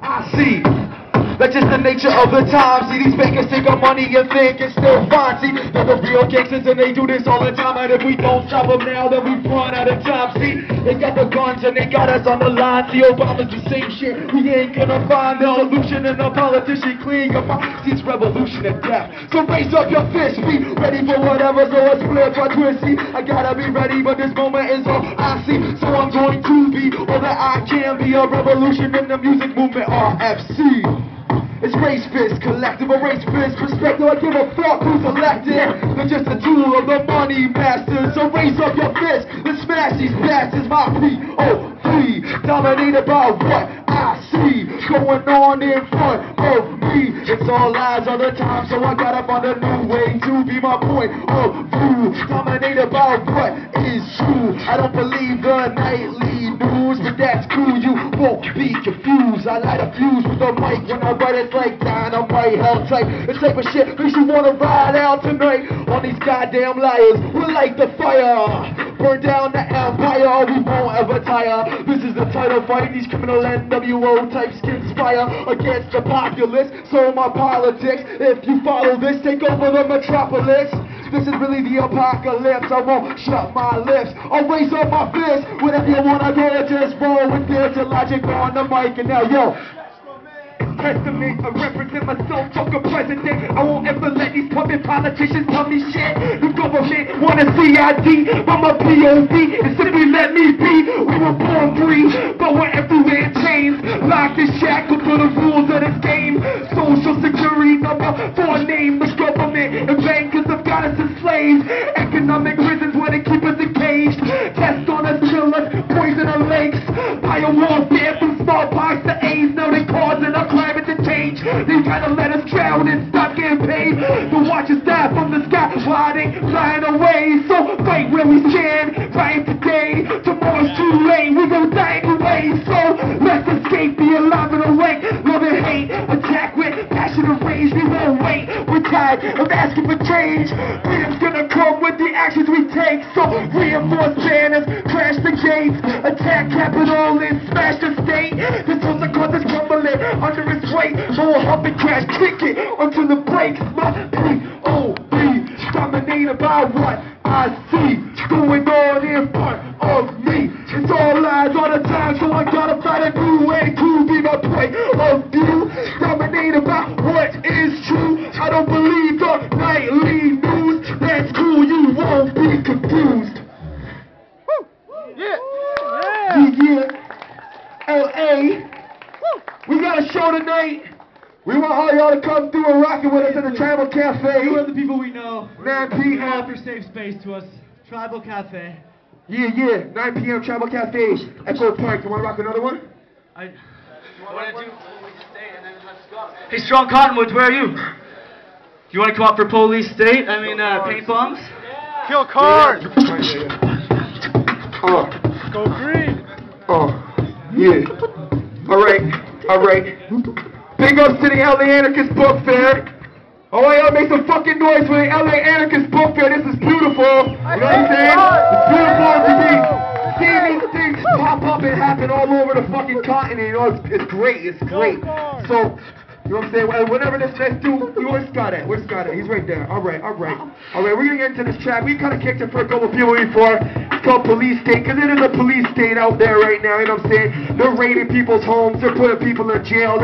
I see. That's just the nature of the time. See, these fakers take our money and think it's still fine. See, they're the real gangsters and they do this all the time. And if we don't stop them now, then we run out of time. See, they got the guns and they got us on the line. See, Obama's the same shit. We ain't gonna find the solution and the politician clean your mind. See, it's revolution and death. So raise up your fist, be ready for whatever. So it's flip or twist. See, I gotta be ready, but this moment is all I see. So I'm going to be all that I can be. A revolution in the music movement, RFC. It's race fist, collective, a race fist perspective. I give a fuck who's elected. They're just a tool of the money masters. So raise up your fist, let's smash these bastards. My POV, dominated by what I see going on in front of me. It's all lies all the time, so I gotta find a new way to be my point of view. Dominated by what is true. I don't believe the nightly news, but that's cool. You won't be confused. I light a fuse with the mic when I write it. Like dynamite, hell tight. The type of shit makes you wanna ride out tonight. On these goddamn liars, we light the fire. Burn down the empire, we won't ever tire. This is the title fight. These criminal NWO types conspire against the populace. So my politics, if you follow this, take over the metropolis. This is really the apocalypse. I won't shut my lips. I'll raise up my fist. Whatever you wanna go, just roll with this. The logic on the mic and now yo. Testament, I represent myself, fuck a president. I won't ever let these puppet politicians tell me shit. The government want a CID, I'm a POV, and simply let me be. We were born free, but we're everywhere in chains. Locked and shackled to the rules of this game. Social security number for a name. The government and bankers have got us as slaves. Economic reasons where they keep us engaged. Test on us, kill us, poison our lakes. Bio warfare from smallpox to AIDS. Now they causing a climate to change. They try to let us drown and stop getting paid. To watch us die from the sky while they flying away. So fight where we stand, fight today. Tomorrow's too late, we gon' die anyway. So let's escape, be alive and awake. Love and hate, attack with passion and rage. We won't wait, we're tired of asking for change. Freedom's gonna come with the actions we take. So reinforce banners, crash the gates, attack Capitol and smash the state. This was the cause is crumbling under its weight. So we'll help it crash, kick it until the breaks. My POV, dominated by what I see going on in front of me. It's all lies all the time, so I gotta find a new way to be my point of view. Dominated by what is true. I don't believe the nightly news. That's cool, you won't be confused. Yeah. LA. We got a show tonight. We want all y'all to come through and rock it with us in the Tribal Cafe. Who are the people we know? 9 p.m. Offer safe space to us. Tribal Cafe. Yeah. 9 p.m. Tribal Cafe. Echo Park. You want to rock another one? What did you? Hey, Strong Cottonwoods, where are you? Do you want to come up for Police State? I mean, paint bombs? Yeah. Kill cars! Go green! Yeah. Alright. Big ups to the LA Anarchist Book Fair. Oh, y'all make some fucking noise for the LA Anarchist Book Fair. This is beautiful. You know what I'm saying? It's beautiful to be seeing these things pop up and happen all over the fucking continent. You know, it's great. So, you know what I'm saying? Whenever this dude, where's Scott at? He's right there. Alright, we're gonna get into this track. We kind of kicked it for a couple people before. It's called Police State, because it is a police state out there right now, you know what I'm saying? They're raiding people's homes, they're putting people in jail.